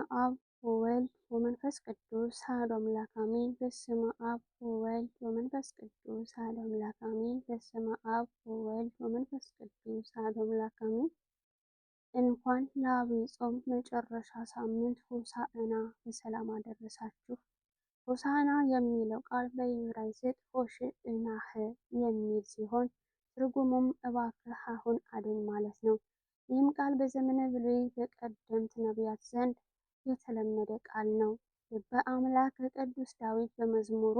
አብ ወወልድ ወመንፈስ ቅዱስ አሐዱ አምላክ አሜን። በስመ አብ ወወልድ ወመንፈስ ቅዱስ አሐዱ አምላክ አሜን። በስመ አብ ወወልድ ወመንፈስ ቅዱስ አሐዱ አምላክ አሜን። እንኳን ለዐቢይ ጾም መጨረሻ ሳምንት ሆሳዕና በሰላም አደረሳችሁ። ሆሳዕና የሚለው ቃል በዕብራይስጥ ሆሽዕናህ የሚል ሲሆን ትርጉሙም እባክህ አሁን አድን ማለት ነው። ይህም ቃል በዘመነ ብሉይ በቀደምት ነቢያት ዘንድ የተለመደ ቃል ነው። በአምላክ ቅዱስ ዳዊት በመዝሙሩ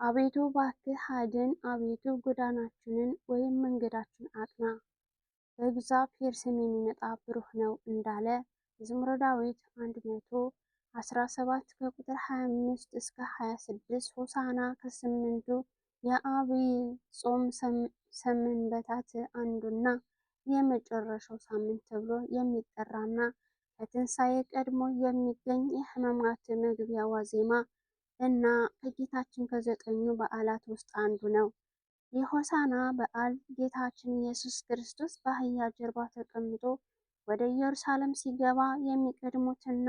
አቤቱ እባክህ አድን፣ አቤቱ ጎዳናችንን ወይም መንገዳችን አቅና፣ በእግዚአብሔር ስም የሚመጣ ብሩህ ነው እንዳለ መዝሙረ ዳዊት 117 ከቁጥር 25 እስከ 26 ሆሳዕና ከስምንቱ የዐቢይ ጾም ሰንበታት አንዱና የመጨረሻው ሳምንት ተብሎ የሚጠራና ከትንሣኤ ቀድሞ የሚገኝ የሕማማት መግቢያ ዋዜማ እና ከጌታችን ከ9ኙ በዓላት ውስጥ አንዱ ነው። የሆሳዕና በዓል ጌታችን ኢየሱስ ክርስቶስ በአህያ ጀርባ ተቀምጦ ወደ ኢየሩሳሌም ሲገባ የሚቀድሙትና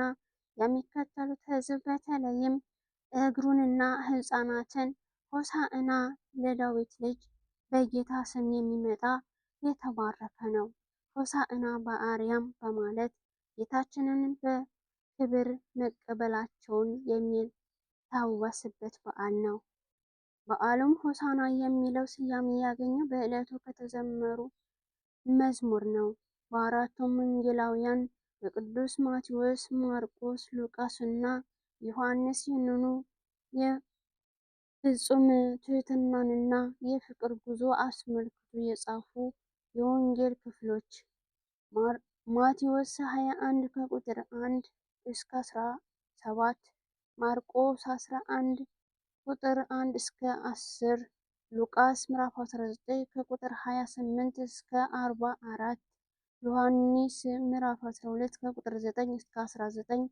የሚከተሉት ሕዝብ በተለይም እግሩንና ሕፃናትን ሆሳዕና ለዳዊት ልጅ በጌታ ስም የሚመጣ የተባረከ ነው፣ ሆሳዕና በአርያም በማለት ጌታችንን በክብር መቀበላቸውን የሚታወስበት በዓል ነው። በዓሉም ሆሳዕና የሚለው ስያሜ ያገኘው በዕለቱ ከተዘመሩ መዝሙር ነው። በአራቱም ወንጌላውያን በቅዱስ ማቴዎስ፣ ማርቆስ፣ ሉቃስ እና ዮሐንስ ይህንኑ የፍጹም ትሕትናንና የፍቅር ጉዞ አስመልክቶ የጻፉ የወንጌል ክፍሎች ማቴዎስ 21 ከቁጥር 1 እስከ 17፣ ማርቆስ 11 ቁጥር 1 እስከ 10፣ ሉቃስ ምዕራፍ 19 ከቁጥር 28 እስከ 44፣ ዮሐንስ ምዕራፍ 12 ከቁጥር 9 እስከ 19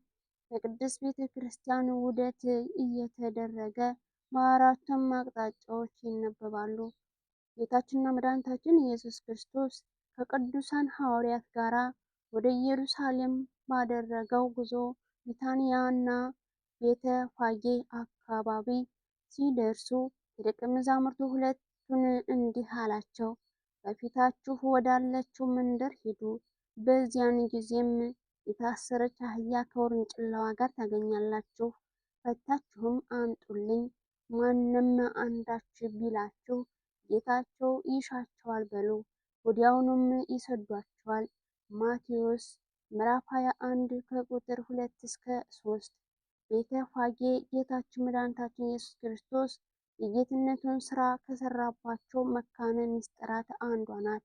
በቅድስት ቤተ ክርስቲያን ውደት እየተደረገ በአራቱም አቅጣጫዎች ይነበባሉ። ጌታችንና መድኃኒታችን ኢየሱስ ክርስቶስ ከቅዱሳን ሐዋርያት ጋር ወደ ኢየሩሳሌም ባደረገው ጉዞ ቢታንያ እና ቤተ ፋጌ አካባቢ ሲደርሱ የደቀ መዛሙርቱ ሁለቱን እንዲህ አላቸው፣ በፊታችሁ ወዳለችው መንደር ሂዱ። በዚያን ጊዜም የታሰረች አህያ ከውርንጭላዋ ጋር ታገኛላችሁ፣ ፈታችሁም አምጡልኝ። ማንም አንዳች ቢላችሁ ጌታቸው ይሻቸዋል በሉ፣ ወዲያውኑም ይሰዷቸዋል። ማቴዎስ ምዕራፍ 21 ከቁጥር 2 እስከ 3። ቤተ ፋጌ ጌታችን መድኃኒታችን ኢየሱስ ክርስቶስ የጌትነቱን ስራ ከሰራባቸው መካነ ምስጢራት አንዷ ናት።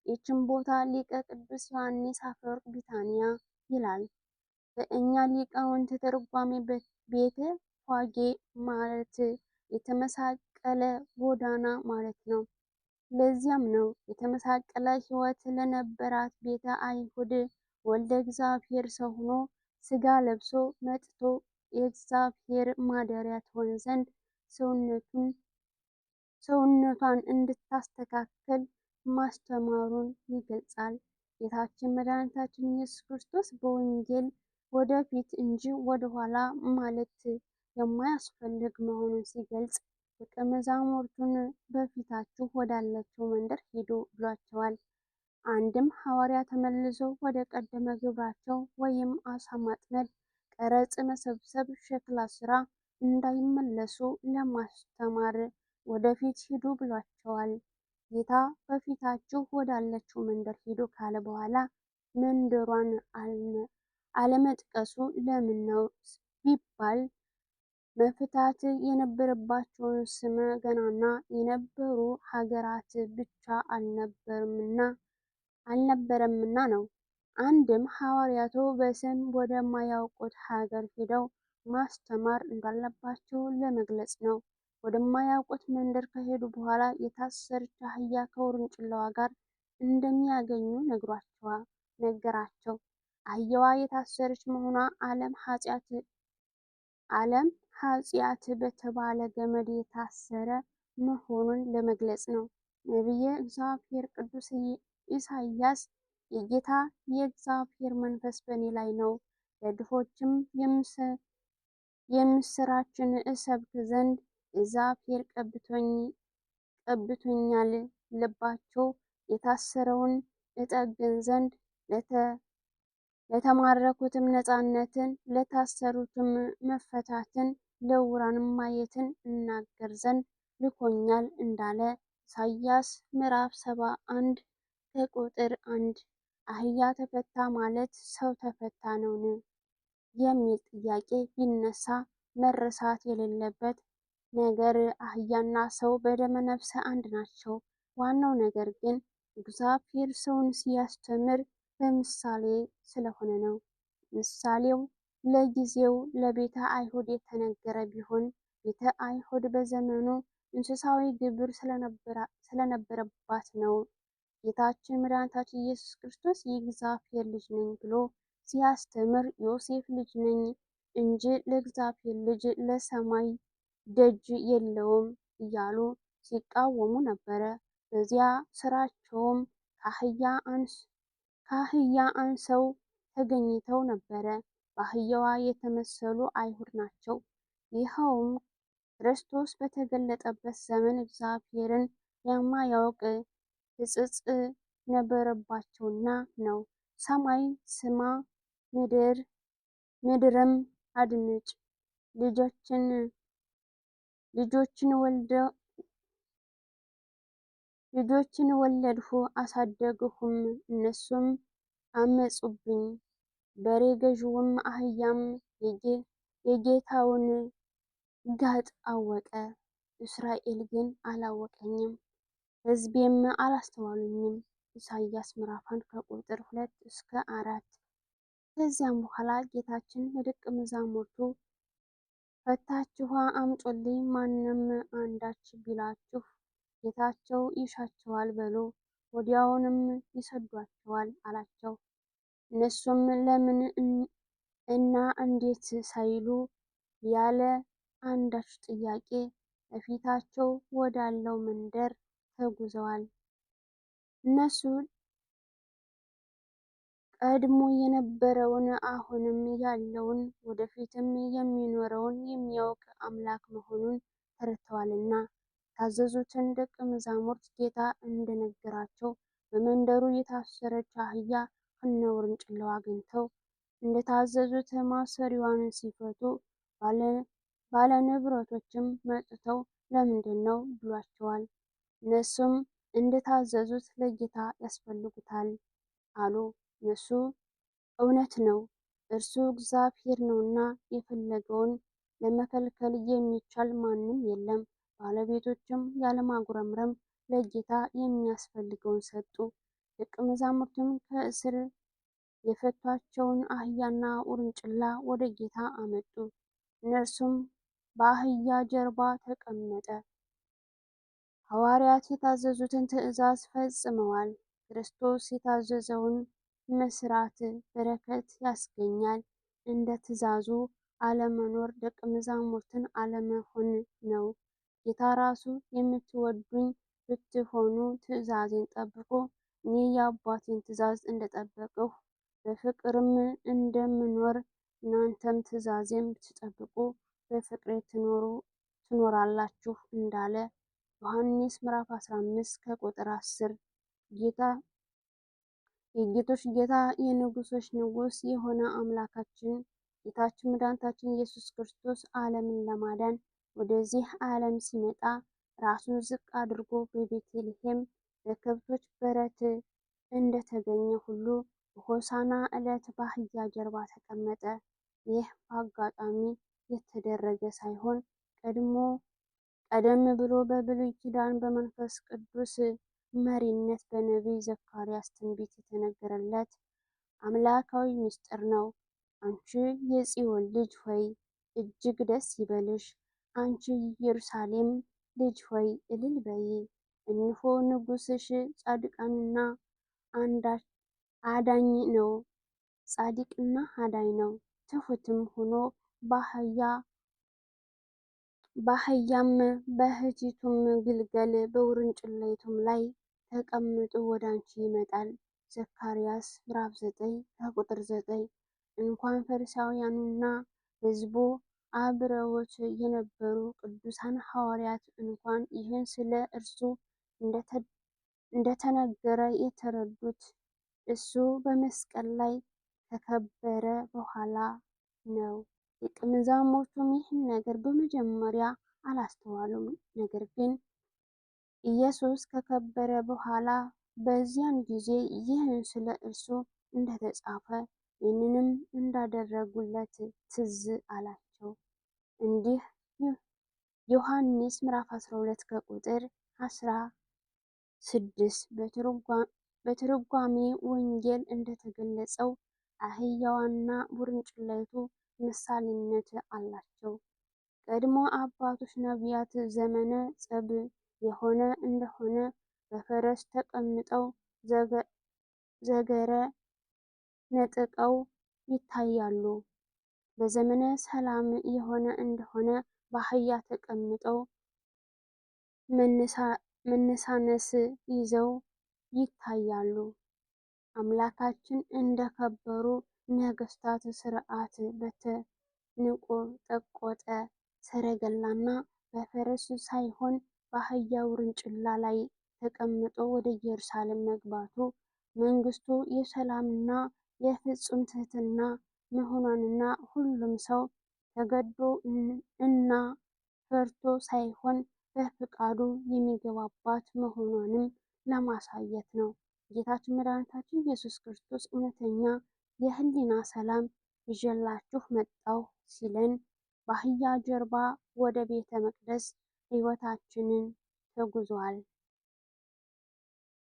ይህችን ቦታ ሊቀ ቅዱስ ዮሐንስ አፈወርቅ ቢታንያ ይላል። በእኛ ሊቃውንት ትርጓሜ ቤተ ፋጌ ማለት የተመሳቀለ ጎዳና ማለት ነው። ለዚያም ነው የተመሳቀለ ሕይወት ለነበራት ቤተ አይሁድ ወልደ እግዚአብሔር ሰው ሆኖ ሥጋ ለብሶ መጥቶ የእግዚአብሔር ማደሪያ ትሆን ዘንድ ሰውነቷን እንድታስተካክል ማስተማሩን ይገልጻል። ጌታችን መድኃኒታችን ኢየሱስ ክርስቶስ በወንጌል ወደፊት እንጂ ወደኋላ ማለት የማያስፈልግ መሆኑን ሲገልጽ ደቀ መዛሙርቱን በፊታችሁ ወዳለችው መንደር ሂዱ ብሏቸዋል። አንድም ሐዋርያ ተመልሰው ወደ ቀደመ ግብራቸው ወይም አሳ ማጥመድ፣ ቀረጽ መሰብሰብ፣ ሸክላ ስራ እንዳይመለሱ ለማስተማር ወደፊት ሂዱ ብሏቸዋል። ጌታ በፊታችሁ ወዳለችው መንደር ሂዱ ካለ በኋላ መንደሯን አለመጥቀሱ ለምን ነው ቢባል መፍታት የነበረባቸውን ስመ ገናና የነበሩ ሀገራት ብቻ አልነበረምና ነው። አንድም ሐዋርያቱ በስም ወደማያውቁት ሀገር ሄደው ማስተማር እንዳለባቸው ለመግለጽ ነው። ወደማያውቁት መንደር ከሄዱ በኋላ የታሰረች አህያ ከውርንጭላዋ ጋር እንደሚያገኙ ነገራቸው። አህያዋ የታሰረች መሆኗ ዓለም ኃጢአት በተባለ ገመድ የታሰረ መሆኑን ለመግለጽ ነው። ነቢየ እግዚአብሔር ቅዱስ ኢሳይያስ የጌታ የእግዚአብሔር መንፈስ በእኔ ላይ ነው፣ ለድሆችም የምስራችን እሰብክ ዘንድ እግዚአብሔር ቀብቶኛል። ልባቸው የታሰረውን እጠግን ዘንድ ለተማረኩትም ነፃነትን፣ ለታሰሩትም መፈታትን፣ ለዕውራንም ማየትን እናገር ዘንድ ልኮኛል እንዳለ ኢሳይያስ ምዕራፍ 71 ከቁጥር 1። አህያ ተፈታ ማለት ሰው ተፈታ ነውን የሚል ጥያቄ ቢነሳ መረሳት የሌለበት ነገር አህያና ሰው በደመ ነፍስ አንድ ናቸው። ዋናው ነገር ግን እግዚአብሔር ሰውን ሲያስተምር በምሳሌ ስለሆነ ነው። ምሳሌው ለጊዜው ለቤተ አይሁድ የተነገረ ቢሆን ቤተ አይሁድ በዘመኑ እንስሳዊ ግብር ስለነበረባት ነው። ጌታችን መድኃኒታችን ኢየሱስ ክርስቶስ የእግዚአብሔር ልጅ ነኝ ብሎ ሲያስተምር ዮሴፍ ልጅ ነኝ እንጂ ለእግዚአብሔር ልጅ ለሰማይ ደጅ የለውም እያሉ ሲቃወሙ ነበረ። በዚያ ስራቸውም ከአህያ አንሰው ተገኝተው ነበረ። በአህያዋ የተመሰሉ አይሁድ ናቸው። ይኸውም ክርስቶስ በተገለጠበት ዘመን እግዚአብሔርን የማያውቅ ሕጸጽ ነበረባቸውና ነው። ሰማይ ስማ፣ ምድርም አድምጭ። ልጆችን ወለድሁ አሳደግሁም፣ እነሱም አመጹብኝ። በሬ ገዥውም አህያም የጌታውን ጋጥ አወቀ። እስራኤል ግን አላወቀኝም፣ ሕዝቤም አላስተዋሉኝም። ኢሳይያስ ምዕራፍ 1 ከቁጥር 2-4። ከዚያም በኋላ ጌታችን ለደቀ መዛሙርቱ ፈታችሁ አምጡልኝ፣ ማንም አንዳች ቢላችሁ ጌታቸው ይሻቸዋል በሉ፣ ወዲያውንም ይሰዷቸዋል አላቸው። እነሱም ለምን እና እንዴት ሳይሉ ያለ አንዳች ጥያቄ በፊታቸው ወዳለው መንደር ተጉዘዋል። እነሱ ቀድሞ የነበረውን አሁንም ያለውን ወደፊትም የሚኖረውን የሚያውቅ አምላክ መሆኑን ተረድተዋልና የታዘዙትን ደቀ መዛሙርት ጌታ እንደነገራቸው በመንደሩ የታሰረች አህያ ከነውርንጭላዋ አግኝተው እንደታዘዙት ማሰሪዋን ሲፈቱ ባለንብረቶችም መጥተው ለምንድን ነው ብሏቸዋል። እነሱም እንደታዘዙት ለጌታ ያስፈልጉታል አሉ። እነሱ እውነት ነው፣ እርሱ እግዚአብሔር ነውና የፈለገውን ለመከልከል የሚቻል ማንም የለም። ባለቤቶችም ያለማጉረምረም ለጌታ የሚያስፈልገውን ሰጡ። ደቀ መዛሙርቱም ከእስር የፈቷቸውን አህያና ውርንጭላ ወደ ጌታ አመጡ። እነርሱም በአህያ ጀርባ ተቀመጠ። ሐዋርያት የታዘዙትን ትእዛዝ ፈጽመዋል። ክርስቶስ የታዘዘውን መስራት በረከት ያስገኛል። እንደ ትእዛዙ አለመኖር ደቀ መዛሙርትን አለመሆን ነው። ጌታ ራሱ የምትወዱኝ ብትሆኑ ትእዛዜን ጠብቁ፣ እኔ የአባቴን ትእዛዝ እንደጠበቅሁ በፍቅርም እንደምኖር እናንተም ትእዛዜን ብትጠብቁ በፍቅሬ ትኖራላችሁ እንዳለ ዮሐንስ ምዕራፍ 15 ከቁጥር 10። የጌቶች ጌታ የንጉሶች ንጉስ የሆነ አምላካችን ጌታችን መድኃኒታችን ኢየሱስ ክርስቶስ ዓለምን ለማዳን ወደዚህ ዓለም ሲመጣ ራሱን ዝቅ አድርጎ በቤተልሔም በከብቶች በረት እንደተገኘ ሁሉ በሆሳዕና ዕለት በአህያ ጀርባ ተቀመጠ። ይህ በአጋጣሚ የተደረገ ሳይሆን ቀደም ብሎ በብሉይ ኪዳን በመንፈስ ቅዱስ መሪነት በነቢይ ዘካርያስ ትንቢት የተነገረለት አምላካዊ ምስጢር ነው። አንቺ የጽዮን ልጅ ሆይ እጅግ ደስ ይበልሽ፣ አንቺ የኢየሩሳሌም ልጅ ሆይ እልል በይ። እነሆ ንጉሥሽ ጻድቅና አዳኝ ነው፣ ትሑትም ሆኖ በአህያም በአህቲቱም ግልገል በውርንጭላይቱም ላይ ተቀምጦ ወደ አንቺ ይመጣል። ዘካርያስ ምዕራፍ 9 ከቁጥር 9። እንኳን ፈሪሳውያኑና ሕዝቡ አብረውት የነበሩ ቅዱሳን ሐዋርያት እንኳን ይህን ስለ እርሱ እንደተነገረ የተረዱት እሱ በመስቀል ላይ ከከበረ በኋላ ነው። ደቀ መዛሙርቱም ይህን ነገር በመጀመሪያ አላስተዋሉም። ነገር ግን ኢየሱስ ከከበረ በኋላ በዚያን ጊዜ ይህን ስለ እርሱ እንደተጻፈ ይህንንም እንዳደረጉለት ትዝ አላቸው። እንዲህ ዮሐንስ ምዕራፍ 12 ከቁጥር 16 በትርጓሜ ወንጌል እንደተገለጸው አህያዋና ውርንጭላይቱ ምሳሌነት አላቸው። ቀድሞ አባቶች ነቢያት ዘመነ ጸብ የሆነ እንደሆነ በፈረስ ተቀምጠው ዘገረ ነጥቀው ይታያሉ። በዘመነ ሰላም የሆነ እንደሆነ በአህያ ተቀምጠው መነሳነስ ይዘው ይታያሉ። አምላካችን እንደከበሩ ነገስታት ሥርዓት በተንቆጠቆጠ ሰረገላና በፈረስ ሳይሆን በአህያ ውርንጭላ ላይ ተቀምጦ ወደ ኢየሩሳሌም መግባቱ መንግስቱ የሰላምና የፍጹም ትህትና መሆኗንና ሁሉም ሰው ተገዶ እና ፈርቶ ሳይሆን በፍቃዱ የሚገባባት መሆኗንም ለማሳየት ነው። ጌታችን መድኃኒታችን ኢየሱስ ክርስቶስ እውነተኛ የህሊና ሰላም ይዤላችሁ መጣሁ ሲለን በአህያ ጀርባ ወደ ቤተ መቅደስ ሕይወታችንን ተጉዟል።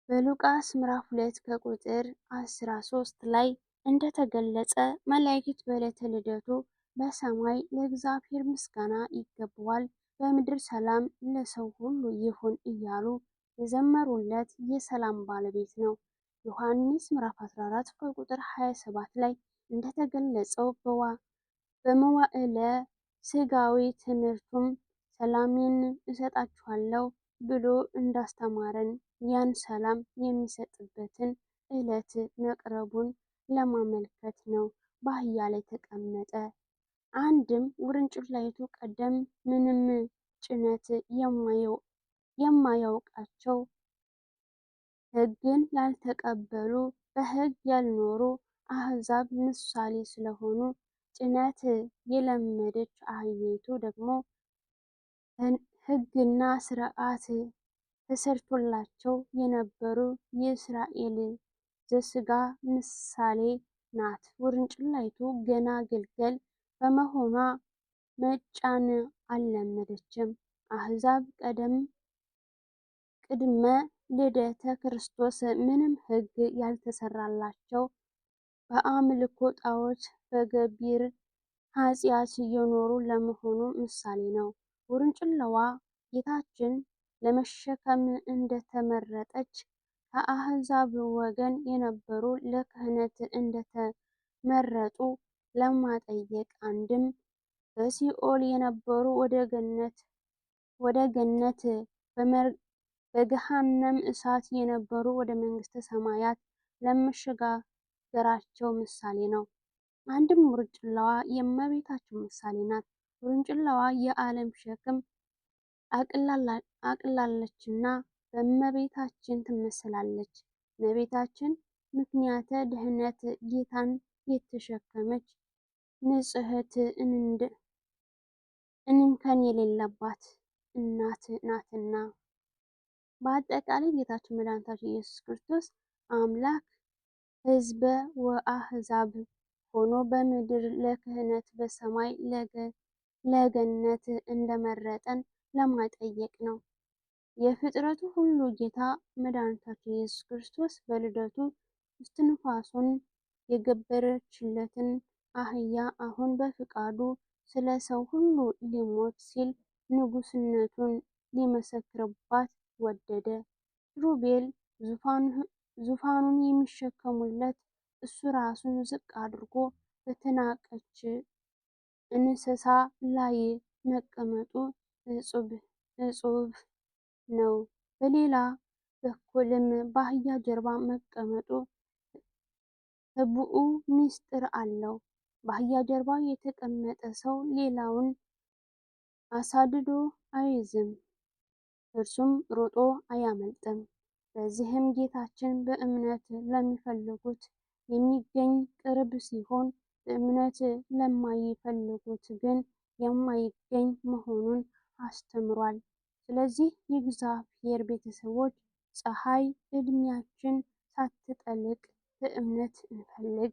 በሉቃስ ምዕራፍ 2 ከቁጥር 13 ላይ እንደተገለጸ መላእክት በዕለተ ልደቱ በሰማይ ለእግዚአብሔር ምስጋና ይገባዋል፣ በምድር ሰላም ለሰው ሁሉ ይሁን እያሉ የዘመሩለት የሰላም ባለቤት ነው። ዮሐንስ ምዕራፍ 14 ከቁጥር 27 ላይ እንደተገለጸው በመዋዕለ ሥጋዌ ትምህርቱም ሰላሜን እሰጣችኋለሁ ብሎ እንዳስተማረን ያን ሰላም የሚሰጥበትን ዕለት መቅረቡን ለማመልከት ነው በአህያ ላይ ተቀመጠ። አንድም ውርንጭላይቱ ቀደም ምንም ጭነት የማያውቃቸው ሕግን ያልተቀበሉ በሕግ ያልኖሩ አሕዛብ ምሳሌ ስለሆኑ፣ ጭነት የለመደች አህያይቱ ደግሞ ሕግና ሥርዓት ተሰርቶላቸው የነበሩ የእስራኤል ዘሥጋ ምሳሌ ናት። ውርንጭላይቱ ገና ግልገል በመሆኗ መጫን አልለመደችም። አሕዛብ ቅድመ ልደተ ክርስቶስ ምንም ሕግ ያልተሰራላቸው በአምልኮ ጣዖት በገቢር ኃጢአት የኖሩ ለመሆኑ ምሳሌ ነው። ውርንጭላዋ ጌታችን ለመሸከም እንደተመረጠች ከአሕዛብ ወገን የነበሩ ለክህነት እንደተመረጡ ለማጠየቅ፣ አንድም በሲኦል የነበሩ ወደ ገነት በገሃነም እሳት የነበሩ ወደ መንግሥተ ሰማያት ለመሸጋገራቸው ምሳሌ ነው። አንድም ውርንጭላዋ የእመቤታችን ምሳሌ ናት። ውርንጭላዋ የዓለም ሸክም አቅላለችና በእመቤታችን ትመስላለች። እመቤታችን ምክንያተ ድኅነት ጌታን የተሸከመች ንጽሕት እንከን የሌለባት እናት ናትና። በአጠቃላይ ጌታችን መድኃኒታችን ኢየሱስ ክርስቶስ አምላክ ሕዝበ ወአሕዛብ ሆኖ በምድር ለክህነት በሰማይ ለገነት እንደመረጠን ለማጠየቅ ነው። የፍጥረቱ ሁሉ ጌታ መድኃኒታችን ኢየሱስ ክርስቶስ በልደቱ እስትንፋሱን የገበረችለትን አህያ አሁን በፍቃዱ ስለ ሰው ሁሉ ሊሞት ሲል ንጉሥነቱን ሊመሰክርባት ወደደ። ኪሩቤል ዙፋኑን የሚሸከሙለት እሱ ራሱን ዝቅ አድርጎ በተናቀች እንስሳ ላይ መቀመጡ እጹብ ነው። በሌላ በኩልም በአህያ ጀርባ መቀመጡ ህቡዕ ምስጢር አለው። በአህያ ጀርባ የተቀመጠ ሰው ሌላውን አሳድዶ አይዝም፣ እርሱም ሮጦ አያመልጥም። በዚህም ጌታችን በእምነት ለሚፈልጉት የሚገኝ ቅርብ ሲሆን፣ በእምነት ለማይፈልጉት ግን የማይገኝ መሆኑን አስተምሯል። ስለዚህ የእግዚአብሔር ቤተሰቦች ፀሐይ ዕድሜያችን ሳትጠልቅ በእምነት እንፈልግ።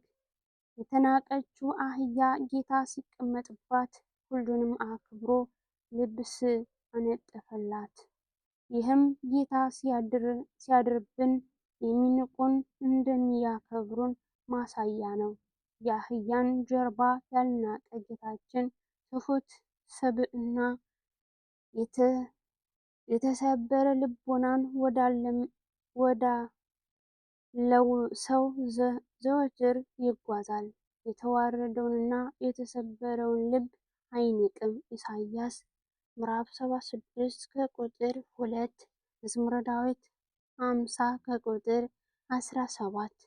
የተናቀችው አህያ ጌታ ሲቀመጥባት ሁሉንም አክብሮ ልብስ አነጠፈላት። ይህም ጌታ ሲያድርብን የሚንቁን እንደሚያከብሩን ማሳያ ነው። የአህያን ጀርባ ያልናቀ ጌታችን ትሑት ሰብዕና፣ የተሰበረ ልቦናን ወዳለው ሰው ዘወትር ይጓዛል። የተዋረደውንና የተሰበረውን ልብ አይንቅም። ኢሳይያስ ምዕራፍ 76 ከቁጥር 2፣ መዝሙረ ዳዊት 50 ከቁጥር 17።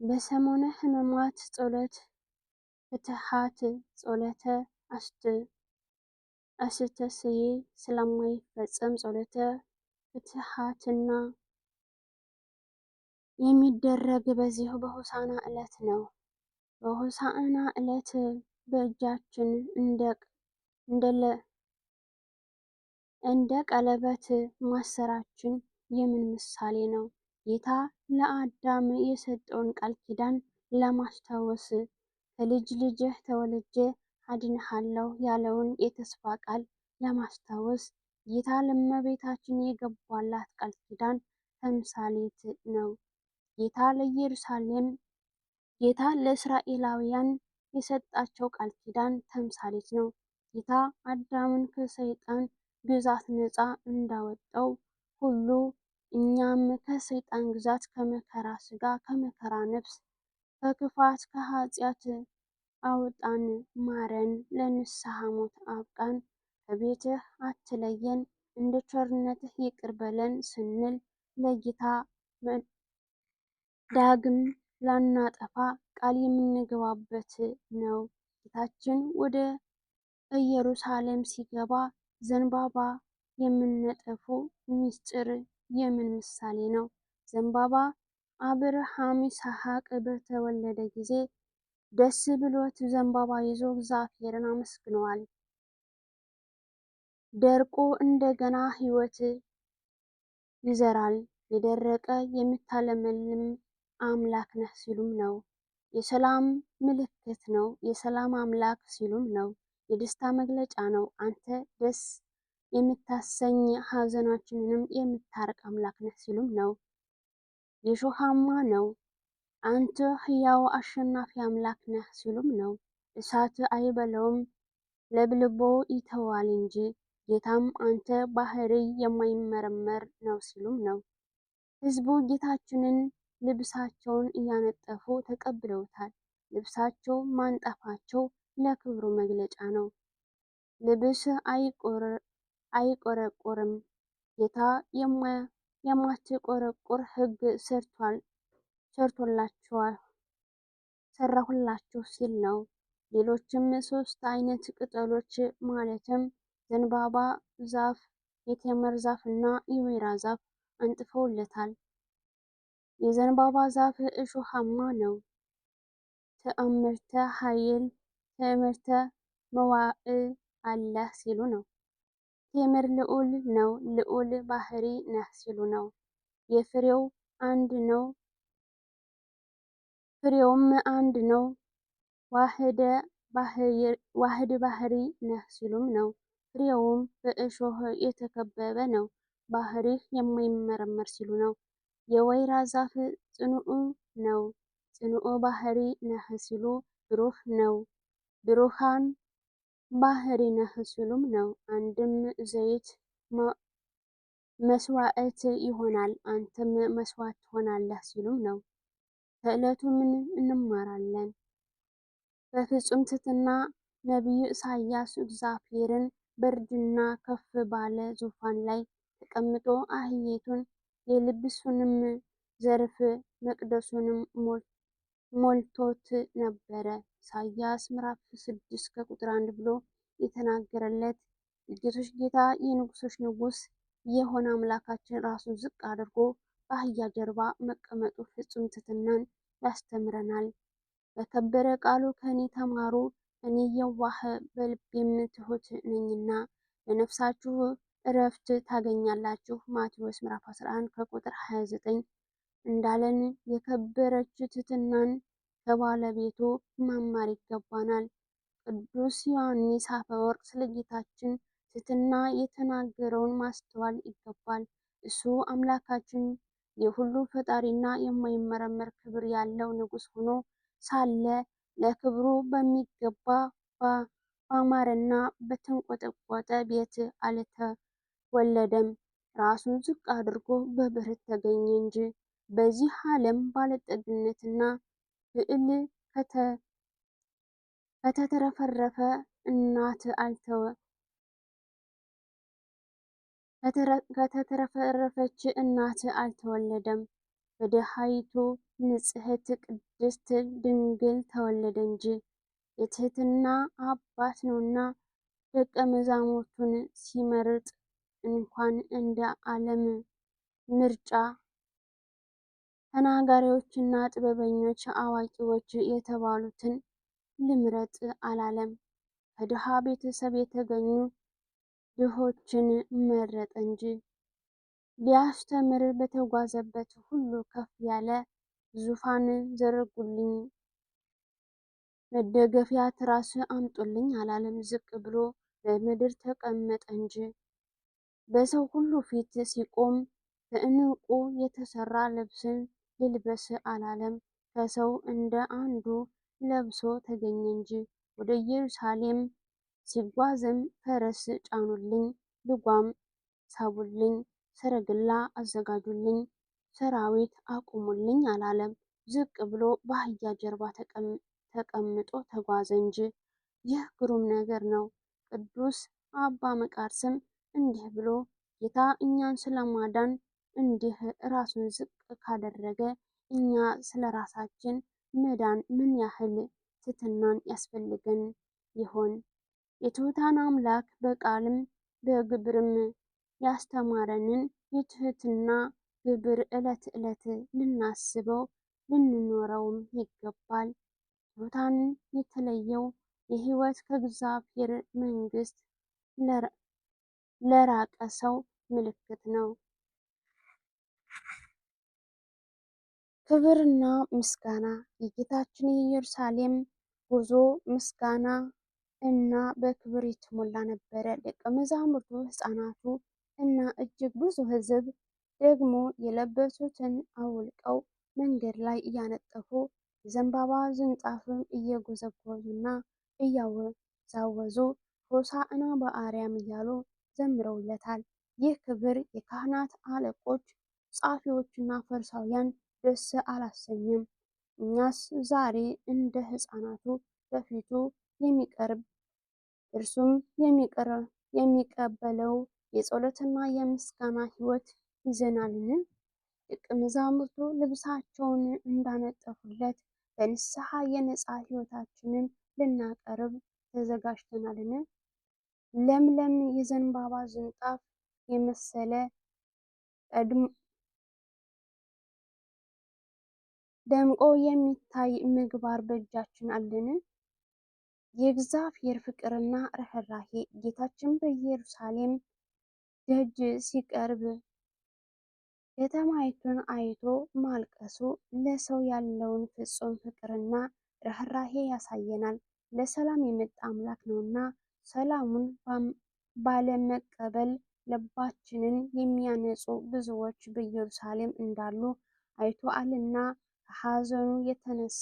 በሰሙነ ሕማማት ጸሎተ ፍትሐት ጸሎተ አስተስዬ ስለማይፈጸም ጸሎተ ፍትሐትና የሚደረግ በዚሁ በሆሳዕና ዕለት ነው። በሆሳዕና ዕለት በእጃችን እንደ ቀለበት ማሰራችን የምን ምሳሌ ነው? ጌታ ለአዳም የሰጠውን ቃል ኪዳን ለማስታወስ ከልጅ ልጅህ ተወልጄ አድንሃለሁ ያለውን የተስፋ ቃል ለማስታወስ ጌታ ለእመቤታችን የገባላት ቃል ኪዳን ተምሳሌት ነው። ጌታ ለእስራኤላውያን የሰጣቸው ቃል ኪዳን ተምሳሌት ነው። ጌታ አዳምን ከሰይጣን ግዛት ነፃ እንዳወጣው ሁሉ እኛም ከሰይጣን ግዛት፣ ከመከራ ስጋ፣ ከመከራ ነፍስ፣ ከክፋት ከኃጢአት አውጣን፣ ማረን፣ ለንስሐ ሞት አብቃን፣ ከቤትህ አትለየን፣ እንደ ቸርነትህ ይቅር በለን ስንል ለጌታ ዳግም ላናጠፋ ቃል የምንገባበት ነው። ጌታችን ወደ ኢየሩሳሌም ሲገባ ዘንባባ የመነጠፉ ምስጢር የምን ምሳሌ ነው? ዘንባባ አብርሃም ይስሐቅ በተወለደ ጊዜ ደስ ብሎት ዘንባባ ይዞ እግዚአብሔርን አመስግነዋል። ደርቆ እንደገና ሕይወት ይዘራል። የደረቀ የምታለመልም አምላክ ነህ ሲሉም ነው። የሰላም ምልክት ነው። የሰላም አምላክ ሲሉም ነው። የደስታ መግለጫ ነው። አንተ ደስ የምታሰኝ ሐዘናችንንም የምታርቅ አምላክ ነህ ሲሉም ነው። የሾሃማ ነው። አንተ ሕያው አሸናፊ አምላክ ነህ ሲሉም ነው። እሳት አይበለውም ለብልቦ ይተዋል እንጂ ጌታም አንተ ባህሪ የማይመረመር ነው ሲሉም ነው። ሕዝቡ ጌታችንን ልብሳቸውን እያነጠፉ ተቀብለውታል። ልብሳቸው ማንጠፋቸው ለክብሩ መግለጫ ነው። ልብስ አይቆረቆርም፣ ጌታ የማትቆረቆር ሕግ ሰራሁላችሁ ሲል ነው። ሌሎችም ሶስት አይነት ቅጠሎች ማለትም ዘንባባ ዛፍ፣ የቴምር ዛፍ እና የወይራ ዛፍ አንጥፈውለታል። የዘንባባ ዛፍ እሾሃማ ነው። ተአምርተ ኃይል ትዕምርተ መዋዕል አለህ ሲሉ ነው። ቴምር ልዑል ነው፣ ልዑል ባህሪ ነህ ሲሉ ነው። የፍሬው አንድ ነው፣ ፍሬውም አንድ ነው፣ ዋህድ ባህሪ ነህ ሲሉም ነው። ፍሬውም በእሾህ የተከበበ ነው፣ ባህሪህ የማይመረመር ሲሉ ነው። የወይራ ዛፍ ጽኑዕ ነው፣ ጽኑዕ ባህሪ ነህ ሲሉ ብሩህ ነው፣ ብሩሃን ባህሪ ነህ ሲሉም ነው። አንድም ዘይት መስዋዕት ይሆናል፣ አንተም መስዋዕት ትሆናለህ ሲሉም ነው። ከዕለቱ ምን እንማራለን? በፍጹም ትሕትና ነቢዩ ኢሳይያስ እግዚአብሔርን በእርጅና ከፍ ባለ ዙፋን ላይ ተቀምጦ አህይቱን የልብሱንም ዘርፍ መቅደሱንም ሞልቶት ነበረ። ኢሳይያስ ምዕራፍ 6 ከቁጥር 1 ብሎ የተናገረለት የጌቶች ጌታ የንጉሶች ንጉስ የሆነ አምላካችን ራሱን ዝቅ አድርጎ በአህያ ጀርባ መቀመጡ ፍጹም ትሕትናን ያስተምረናል። በከበረ ቃሉ ከእኔ ተማሩ እኔ የዋህ በልቤም ትሑት ነኝና ለነፍሳችሁ እረፍት ታገኛላችሁ። ማቴዎስ ምዕራፍ 11 ከቁጥር 29 እንዳለን የከበረች ትሕትናን ከባለቤቱ መማር ይገባናል። ቅዱስ ዮሐንስ አፈወርቅ ስለ ጌታችን ትሕትና የተናገረውን ማስተዋል ይገባል። እሱ አምላካችን የሁሉ ፈጣሪና የማይመረመር ክብር ያለው ንጉሥ ሆኖ ሳለ ለክብሩ በሚገባ ባማረና በተንቆጠቆጠ ቤት አልተወለደም። ራሱን ዝቅ አድርጎ በበረት ተገኘ እንጂ በዚህ ዓለም ባለጠግነትና ልዕል ከተትረፈረፈ ከተትረፈረፈች እናት አልተወለደም። በድሃይቱ ንጽሕት ቅድስት ድንግል ተወለደ እንጂ። የትሕትና አባት ነውና ደቀ መዛሙርቱን ሲመርጥ እንኳን እንደ ዓለም ምርጫ ተናጋሪዎችና ጥበበኞች አዋቂዎች የተባሉትን ልምረጥ አላለም። ከድሃ ቤተሰብ የተገኙ ድሆችን መረጠ እንጂ። ሊያስተምር በተጓዘበት ሁሉ ከፍ ያለ ዙፋን ዘርጉልኝ፣ መደገፊያ ትራስ አምጡልኝ አላለም። ዝቅ ብሎ በምድር ተቀመጠ እንጂ። በሰው ሁሉ ፊት ሲቆም ከዕንቁ የተሰራ ልብስን ልልበስ አላለም። ከሰው እንደ አንዱ ለብሶ ተገኘ እንጂ። ወደ ኢየሩሳሌም ሲጓዝም ፈረስ ጫኑልኝ፣ ልጓም ሳቡልኝ፣ ሰረገላ አዘጋጁልኝ፣ ሰራዊት አቁሙልኝ አላለም። ዝቅ ብሎ በአህያ ጀርባ ተቀምጦ ተጓዘ እንጂ። ይህ ግሩም ነገር ነው። ቅዱስ አባ መቃርስም እንዲህ ብሎ ጌታ እኛን ስለማዳን እንዲህ ራሱን ዝቅ ካደረገ እኛ ስለ ራሳችን መዳን ምን ያህል ትሕትናን ያስፈልገን ይሆን? የትሑታን አምላክ በቃልም በግብርም ያስተማረንን የትሕትና ግብር ዕለት ዕለት ልናስበው ልንኖረውም ይገባል። ትሑታን የተለየው የሕይወት ከእግዚአብሔር መንግሥት ለራቀ ሰው ምልክት ነው። ክብርና ምስጋና የጌታችን የኢየሩሳሌም ጉዞ ምስጋና እና በክብር የተሞላ ነበረ። ደቀ መዛሙርቱ፣ ሕፃናቱ እና እጅግ ብዙ ሕዝብ ደግሞ የለበሱትን አውልቀው መንገድ ላይ እያነጠፉ የዘንባባ ዝንጣፍን እየጎዘጎዙና እያወዛወዙ ሆሳዕና በአርያም እያሉ ዘምረውለታል። ይህ ክብር የካህናት አለቆች፣ ጻፊዎችና ፈሪሳውያን ደስ አላሰኘም። እኛስ ዛሬ እንደ ሕፃናቱ በፊቱ የሚቀርብ እርሱም የሚቀበለው የጸሎትና የምስጋና ሕይወት ይዘናልን? ደቀ መዛሙርቱ ልብሳቸውን እንዳነጠፉለት በንስሐ የነጻ ሕይወታችንን ልናቀርብ ተዘጋጅተናልን? ለምለም የዘንባባ ዝንጣፍ የመሰለ ደምቆ የሚታይ ምግባር በእጃችን አለን? የእግዚአብሔር ፍቅርና ርኅራኄ ጌታችን በኢየሩሳሌም ደጅ ሲቀርብ ከተማይቱን አይቶ ማልቀሱ ለሰው ያለውን ፍጹም ፍቅርና ርኅራኄ ያሳየናል። ለሰላም የመጣ አምላክ ነውና ሰላሙን ባለመቀበል ልባችንን የሚያነጹ ብዙዎች በኢየሩሳሌም እንዳሉ አይቶአልና ከሐዘኑ የተነሳ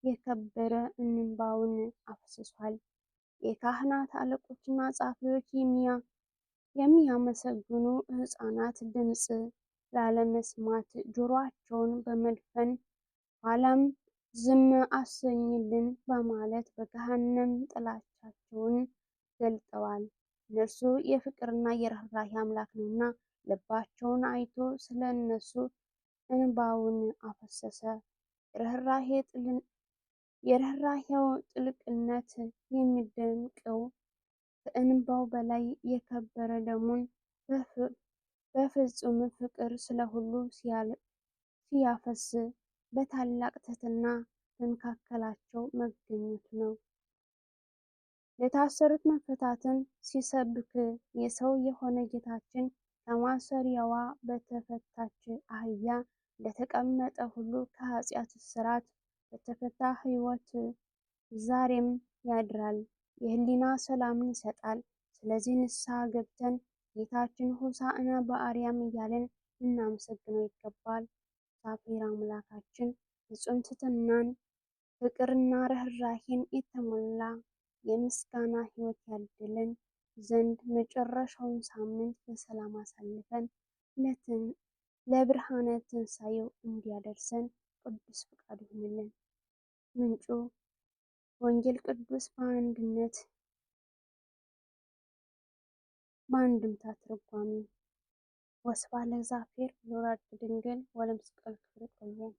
የከበረ እንባውን አፍስሷል። የካህናት አለቆችና ጻፊዎች የሚያመሰግኑ ሕፃናት ድምፅ ላለመስማት ጆሮአቸውን በመድፈን ኋላም ዝም አሰኝልን በማለት በገሃነም ጥላቻቸውን ገልጠዋል። እነርሱ የፍቅርና የርኅራኄ አምላክ ነውና ልባቸውን አይቶ ስለ እነሱ እንባውን አፈሰሰ። የርኅራኄው ጥልቅነት የሚደንቀው ከእንባው በላይ የከበረ ደሙን በፍጹም ፍቅር ስለ ሁሉ ሲያፈስ በታላቅ ትሕትና በመካከላቸው መገኘቱ ነው። ለታሰሩት መፈታትን ሲሰብክ የሰው የሆነ ጌታችን ከማሰሪያዋ በተፈታች አህያ እንደተቀመጠ ሁሉ ከኃጢአት እስራት በተፈታ ሕይወት ዛሬም ያድራል፣ የህሊና ሰላምን ይሰጣል። ስለዚህ ንስሐ ገብተን ጌታችን ሆሳዕና በአርያም እያለን ልናመሰግነው ይገባል። እግዚአብሔር አምላካችን ፍጹም ትሕትናን፣ ፍቅርና ርኅራኄን የተሞላ የምስጋና ሕይወት ያድለን ዘንድ መጨረሻውን ሳምንት በሰላም አሳልፈን ለብርሃነ ትንሣኤው እንዲያደርሰን ቅዱስ ፈቃዱ ይሁንልን። ምንጩ ወንጌል ቅዱስ በአንድምታ ትርጓሜ። ወስብሐት ለእግዚአብሔር ወለወላዲቱ ድንግል ወለመስቀሉ ክቡር። ይቆየን።